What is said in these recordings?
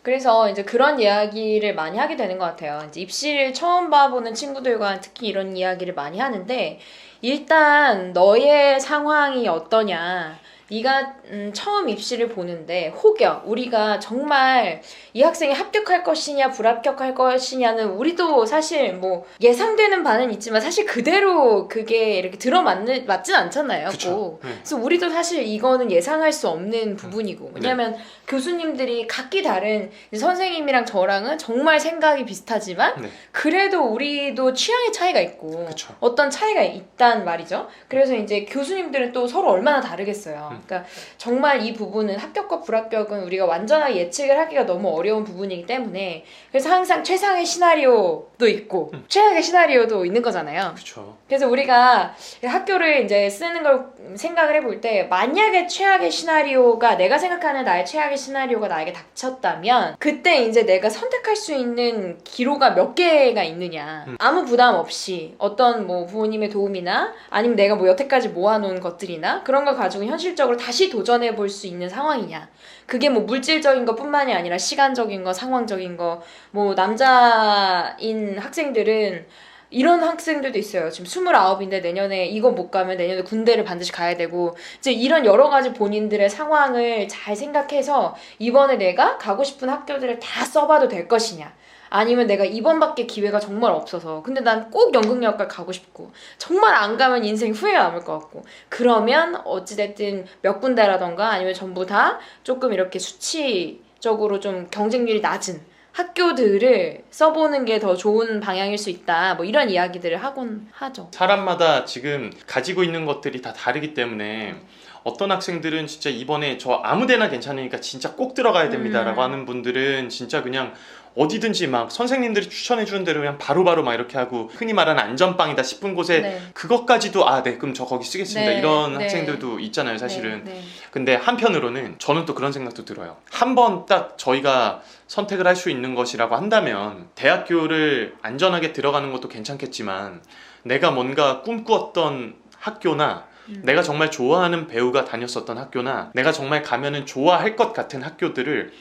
그래서 이제 그런 이야기를 많이 하게 되는 것 같아요. 이제 입시를 처음 봐보는 친구들과 특히 이런 이야기를 많이 하는데, 일단 너의 상황이 어떠냐. 네가 처음 입시를 보는데 혹여 우리가 정말 이 학생이 합격할 것이냐 불합격할 것이냐는 우리도 사실 뭐 예상되는 바는 있지만 사실 그대로 그게 이렇게 맞진 않잖아요. 꼭. 그래서 우리도 사실 이거는 예상할 수 없는 부분이고, 왜냐면 교수님들이 각기 다른, 선생님이랑 저랑은 정말 생각이 비슷하지만 그래도 우리도 취향의 차이가 있고 어떤 차이가 있단 말이죠. 그래서 이제 교수님들은 또 서로 얼마나 다르겠어요. 그러니까 정말 이 부분은 합격과 불합격은 우리가 완전하게 예측을 하기가 너무 어려운 부분이기 때문에, 그래서 항상 최상의 시나리오도 있고 최악의 시나리오도 있는 거잖아요. 그쵸. 그래서 우리가 학교를 이제 쓰는 걸 생각을 해볼 때, 만약에 최악의 시나리오가, 내가 생각하는 나의 최악의 시나리오가 나에게 닥쳤다면 그때 이제 내가 선택할 수 있는 기로가 몇 개가 있느냐. 아무 부담 없이 어떤 뭐 부모님의 도움이나 아니면 내가 뭐 여태까지 모아놓은 것들이나 그런 걸 가지고 현실적으로 다시 도전해 볼 수 있는 상황이냐. 그게 뭐 물질적인 것뿐만이 아니라 시간적인 거, 상황적인 거. 뭐 남자인 학생들은 이런 학생들도 있어요. 지금 29인데 내년에 이거 못 가면 내년에 군대를 반드시 가야 되고, 이제 이런 여러 가지 본인들의 상황을 잘 생각해서 이번에 내가 가고 싶은 학교들을 다 써봐도 될 것이냐, 아니면 내가 이번밖에 기회가 정말 없어서 근데 난 꼭 연극영화과 가고 싶고 정말 안 가면 인생 후회가 남을 것 같고, 그러면 어찌됐든 몇 군데라던가 아니면 전부 다 조금 이렇게 수치적으로 좀 경쟁률이 낮은 학교들을 써보는 게 더 좋은 방향일 수 있다, 뭐 이런 이야기들을 하곤 하죠. 사람마다 지금 가지고 있는 것들이 다 다르기 때문에 어떤 학생들은 진짜 이번에 저 아무데나 괜찮으니까 진짜 꼭 들어가야 됩니다 라고 하는 분들은 진짜 그냥 어디든지 막 선생님들이 추천해주는 대로 그냥 바로바로 막 이렇게 하고, 흔히 말하는 안전빵이다 싶은 곳에 그것까지도 그럼 저 거기 쓰겠습니다 이런 학생들도 있잖아요 사실은. 근데 한편으로는 저는 또 그런 생각도 들어요. 한번 딱 저희가 선택을 할 수 있는 것이라고 한다면 대학교를 안전하게 들어가는 것도 괜찮겠지만, 내가 뭔가 꿈꾸었던 학교나 내가 정말 좋아하는 배우가 다녔었던 학교나 내가 정말 가면은 좋아할 것 같은 학교들을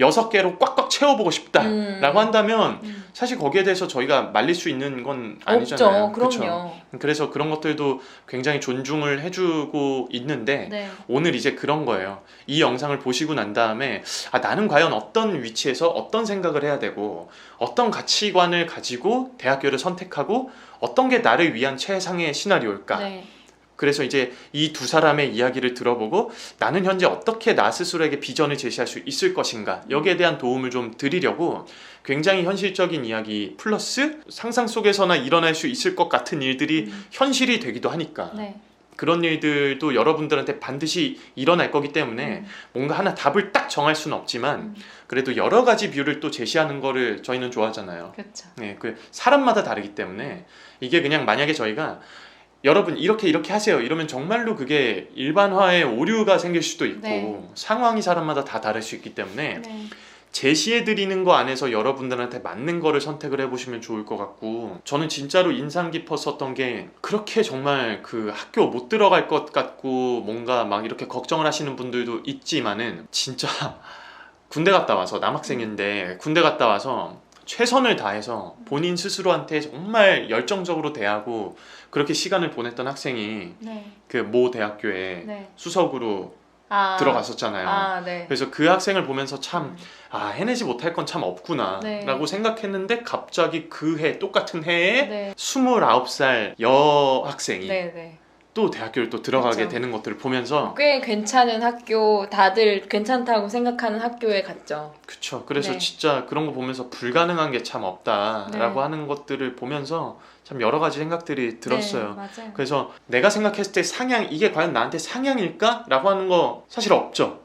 6개로 꽉꽉 채워보고 싶다라고 한다면 사실 거기에 대해서 저희가 말릴 수 있는 건 아니잖아요. 없죠. 그럼요. 그쵸? 그래서 그런 것들도 굉장히 존중을 해주고 있는데 오늘 이제 그런 거예요. 이 영상을 보시고 난 다음에 나는 과연 어떤 위치에서 어떤 생각을 해야 되고 어떤 가치관을 가지고 대학교를 선택하고 어떤 게 나를 위한 최상의 시나리오일까. 그래서 이제 이 두 사람의 이야기를 들어보고 나는 현재 어떻게 나 스스로에게 비전을 제시할 수 있을 것인가, 여기에 대한 도움을 좀 드리려고 굉장히 현실적인 이야기 플러스 상상 속에서나 일어날 수 있을 것 같은 일들이 현실이 되기도 하니까 그런 일들도 여러분들한테 반드시 일어날 거기 때문에 뭔가 하나 답을 딱 정할 수는 없지만 그래도 여러 가지 뷰를 또 제시하는 거를 저희는 좋아하잖아요. 그렇죠. 그 사람마다 다르기 때문에 이게 그냥 만약에 저희가 여러분 이렇게 하세요 이러면 정말로 그게 일반화의 오류가 생길 수도 있고 상황이 사람마다 다 다를 수 있기 때문에 제시해드리는 거 안에서 여러분들한테 맞는 거를 선택을 해보시면 좋을 것 같고, 저는 진짜로 인상 깊었었던 게 그렇게 정말 그 학교 못 들어갈 것 같고 뭔가 막 이렇게 걱정을 하시는 분들도 있지만은 진짜 군대 갔다 와서, 남학생인데 군대 갔다 와서 최선을 다해서 본인 스스로한테 정말 열정적으로 대하고 그렇게 시간을 보냈던 학생이 그 모 대학교에 수석으로 들어갔었잖아요. 그래서 그 학생을 보면서 참 해내지 못할 건 참 없구나 라고 생각했는데 갑자기 그 해, 똑같은 해에 29살 여학생이 또 대학교를 또 들어가게 되는 것들을 보면서 꽤 괜찮은 학교, 다들 괜찮다고 생각하는 학교에 갔죠. 그쵸. 그래서 진짜 그런 거 보면서 불가능한 게 참 없다라고 하는 것들을 보면서 참 여러 가지 생각들이 들었어요. 맞아요. 그래서 내가 생각했을 때 이게 과연 나한테 상향일까? 라고 하는 거 사실 없죠.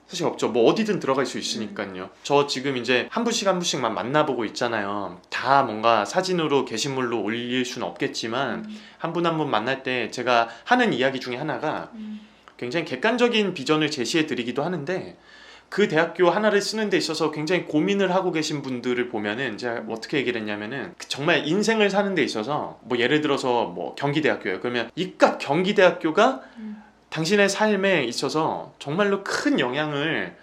사실 없죠. 뭐 어디든 들어갈 수 있으니까요. 저 지금 이제 한 분씩만 만나보고 있잖아요. 다 뭔가 사진으로 게시물로 올릴 수는 없겠지만 한 분 한 분 만날 때 제가 하는 이야기 중에 하나가 굉장히 객관적인 비전을 제시해 드리기도 하는데, 그 대학교 하나를 쓰는 데 있어서 굉장히 고민을 하고 계신 분들을 보면은 제가 어떻게 얘기를 했냐면은 정말 인생을 사는 데 있어서 뭐 예를 들어서 뭐 경기대학교예요. 그러면 이깟 경기대학교가 당신의 삶에 있어서 정말로 큰 영향을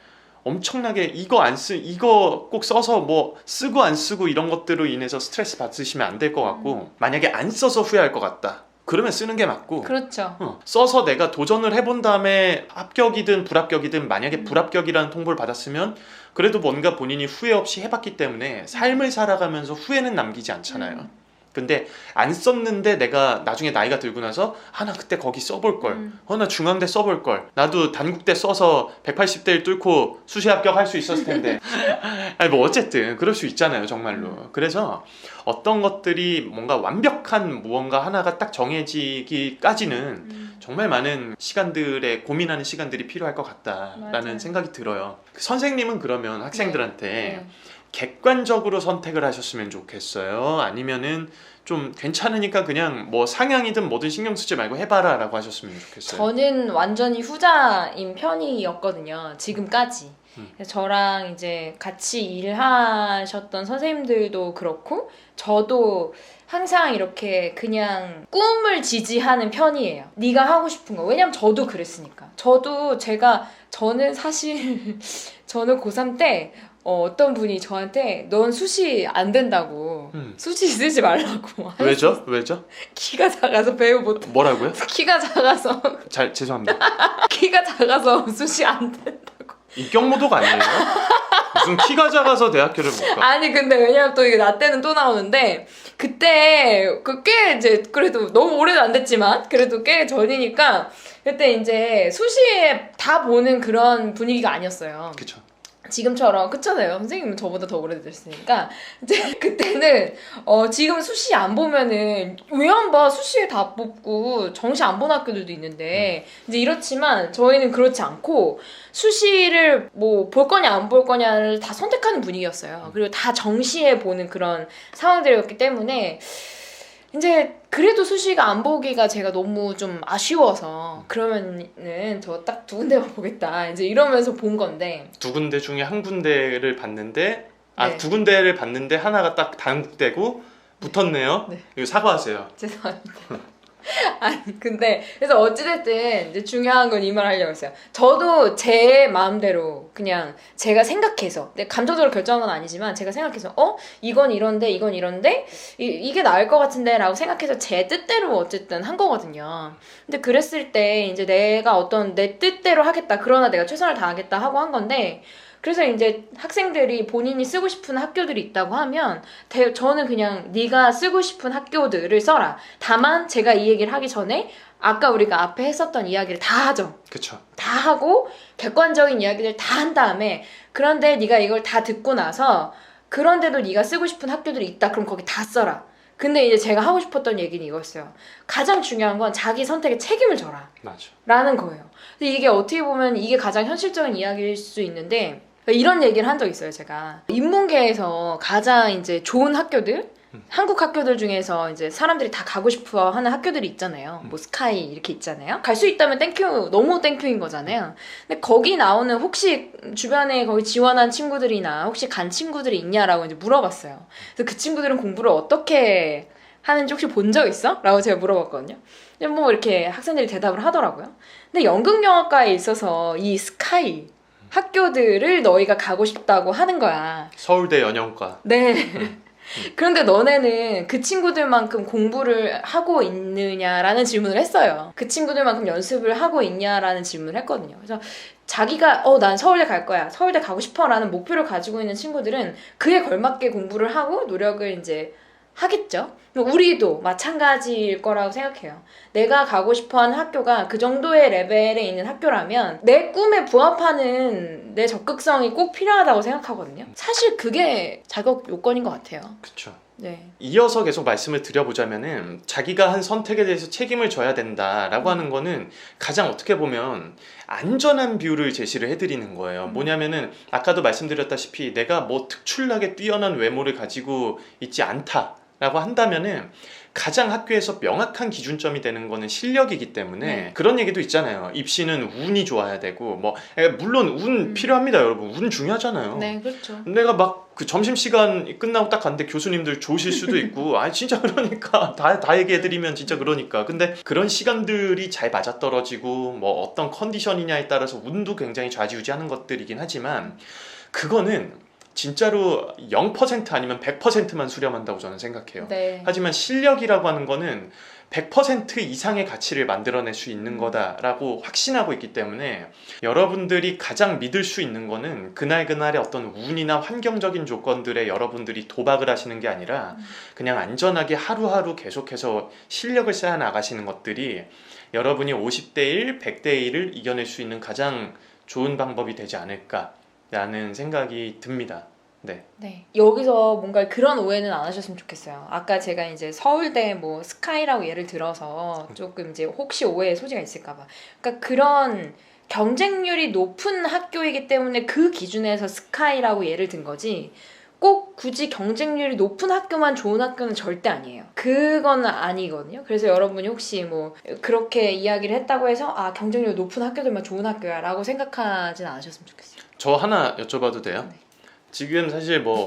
엄청나게 이거 꼭 써서 뭐 쓰고 안 쓰고 이런 것들로 인해서 스트레스 받으시면 안 될 것 같고 만약에 안 써서 후회할 것 같다. 그러면 쓰는 게 맞고 그렇죠. 써서 내가 도전을 해본 다음에 합격이든 불합격이든 만약에 불합격이라는 통보를 받았으면 그래도 뭔가 본인이 후회 없이 해봤기 때문에 삶을 살아가면서 후회는 남기지 않잖아요. 근데 안 썼는데 내가 나중에 나이가 들고 나서 나 그때 거기 써볼 걸. 나 중앙대 써볼 걸. 나도 단국대 써서 180대 1 뚫고 수시 합격할 수 있었을 텐데. 아니 뭐 어쨌든 그럴 수 있잖아요, 정말로. 그래서 어떤 것들이 뭔가 완벽한 무언가 하나가 딱 정해지기까지는 정말 많은 시간들에 고민하는 시간들이 필요할 것 같다라는 맞아요. 생각이 들어요. 선생님은 그러면 학생들한테 네. 객관적으로 선택을 하셨으면 좋겠어요? 아니면은 좀 괜찮으니까 그냥 뭐 상향이든 뭐든 신경 쓰지 말고 해봐라 라고 하셨으면 좋겠어요? 저는 완전히 후자인 편이었거든요. 지금까지. 그래서 저랑 이제 같이 일하셨던 선생님들도 그렇고 저도 항상 이렇게 그냥 꿈을 지지하는 편이에요. 네가 하고 싶은 거. 왜냐면 저도 그랬으니까. 저는 사실 저는 고3 때 어떤 분이 저한테 넌 수시 안 된다고 수시 쓰지 말라고 왜죠? 왜죠? 키가 작아서 배우 못 뭐라고요? 키가 작아서 죄송합니다. 키가 작아서 수시 안 된다고. 인격모독 아니에요? 무슨 키가 작아서 대학교를 못 가? 아니 근데 왜냐면 또 이게 나 때는 또 나오는데 그때 꽤 이제 그래도 너무 오래는 안 됐지만 그래도 꽤 전이니까 그때 이제 수시에 다 보는 그런 분위기가 아니었어요. 그쵸. 지금처럼 그렇잖아요. 선생님은 저보다 더 오래되셨으니까 이제 그때는 지금 수시 안 보면은 왜 안 봐? 수시에 다 뽑고 정시 안 본 학교들도 있는데 이제 이렇지만 저희는 그렇지 않고 수시를 뭐 볼 거냐 안 볼 거냐를 다 선택하는 분위기였어요. 그리고 다 정시에 보는 그런 상황들이었기 때문에 이제 그래도 수시가 안 보기가 제가 너무 좀 아쉬워서 그러면은 저 딱 두 군데만 보겠다 이제 이러면서 본 건데 두 군데 중에 한 군데를 봤는데 네. 두 군데를 봤는데 하나가 딱 단국대고 붙었네요. 네. 이거 사과하세요. 죄송합니다. 아니 근데 그래서 어찌됐든 이제 중요한 건 이 말 하려고 했어요. 저도 제 마음대로 그냥 제가 생각해서 감정적으로 결정한 건 아니지만 제가 생각해서 이건 이런데 이게 나을 것 같은데 라고 생각해서 제 뜻대로 어쨌든 한 거거든요. 근데 그랬을 때 이제 내가 어떤 내 뜻대로 하겠다 그러나 내가 최선을 다하겠다 하고 한 건데 그래서 이제 학생들이 본인이 쓰고 싶은 학교들이 있다고 하면 저는 그냥 네가 쓰고 싶은 학교들을 써라. 다만 제가 이 얘기를 하기 전에 아까 우리가 앞에 했었던 이야기를 다 하죠. 그쵸. 다 하고 객관적인 이야기를 다 한 다음에 그런데 네가 이걸 다 듣고 나서 그런데도 네가 쓰고 싶은 학교들이 있다. 그럼 거기 다 써라. 근데 이제 제가 하고 싶었던 얘기는 이거였어요. 가장 중요한 건 자기 선택에 책임을 져라. 맞아. 라는 거예요. 근데 이게 어떻게 보면 이게 가장 현실적인 이야기일 수 있는데 이런 얘기를 한 적 있어요, 제가. 인문계에서 가장 이제 좋은 학교들, 한국 학교들 중에서 이제 사람들이 다 가고 싶어 하는 학교들이 있잖아요. 뭐 스카이 이렇게 있잖아요. 갈 수 있다면 땡큐, 너무 땡큐인 거잖아요. 근데 거기 나오는 혹시 주변에 거기 지원한 친구들이나 혹시 간 친구들이 있냐라고 이제 물어봤어요. 그래서 그 친구들은 공부를 어떻게 하는지 혹시 본 적 있어? 라고 제가 물어봤거든요. 근데 뭐 이렇게 학생들이 대답을 하더라고요. 근데 연극영화과에 있어서 이 스카이 학교들을 너희가 가고 싶다고 하는 거야. 서울대 연영과. 네. 그런데 너네는 그 친구들만큼 공부를 하고 있느냐라는 질문을 했어요. 그 친구들만큼 연습을 하고 있냐라는 질문을 했거든요. 그래서 자기가 난 서울대 갈 거야. 서울대 가고 싶어 라는 목표를 가지고 있는 친구들은 그에 걸맞게 공부를 하고 노력을 이제 하겠죠. 우리도 마찬가지일 거라고 생각해요. 내가 가고 싶어하는 학교가 그 정도의 레벨에 있는 학교라면 내 꿈에 부합하는 내 적극성이 꼭 필요하다고 생각하거든요. 사실 그게 자격 요건인 것 같아요. 그쵸. 네. 이어서 계속 말씀을 드려보자면은 자기가 한 선택에 대해서 책임을 져야 된다라고 하는 거는 가장 어떻게 보면 안전한 뷰를 제시를 해드리는 거예요. 뭐냐면은 아까도 말씀드렸다시피 내가 뭐 특출나게 뛰어난 외모를 가지고 있지 않다라고 한다면은 가장 학교에서 명확한 기준점이 되는 거는 실력이기 때문에 네. 그런 얘기도 있잖아요. 입시는 운이 좋아야 되고 뭐 물론 운 필요합니다, 여러분. 운 중요하잖아요. 네, 그렇죠. 내가 막 그 점심시간 끝나고 딱 갔는데 교수님들 좋으실 수도 있고 아 진짜 그러니까 다 얘기해드리면 진짜 그러니까 근데 그런 시간들이 잘 맞아떨어지고 뭐 어떤 컨디션이냐에 따라서 운도 굉장히 좌지우지하는 것들이긴 하지만 그거는 진짜로 0% 아니면 100%만 수렴한다고 저는 생각해요. 네. 하지만 실력이라고 하는 거는 100% 이상의 가치를 만들어낼 수 있는 거다라고 확신하고 있기 때문에 여러분들이 가장 믿을 수 있는 거는 그날그날의 어떤 운이나 환경적인 조건들에 여러분들이 도박을 하시는 게 아니라 그냥 안전하게 하루하루 계속해서 실력을 쌓아 나가시는 것들이 여러분이 50대 1, 100대 1을 이겨낼 수 있는 가장 좋은 방법이 되지 않을까라는 생각이 듭니다. 네. 네. 여기서 뭔가 그런 오해는 안 하셨으면 좋겠어요. 아까 제가 이제 서울대 뭐 스카이라고 예를 들어서 조금 이제 혹시 오해의 소지가 있을까봐. 그러니까 그런 경쟁률이 높은 학교이기 때문에 그 기준에서 스카이라고 예를 든 거지. 꼭 굳이 경쟁률이 높은 학교만 좋은 학교는 절대 아니에요. 그건 아니거든요. 그래서 여러분이 혹시 뭐 그렇게 이야기를 했다고 해서 아 경쟁률 높은 학교들만 좋은 학교야 라고 생각하진 않으셨으면 좋겠어요. 저 하나 여쭤봐도 돼요? 네. 지금 사실 뭐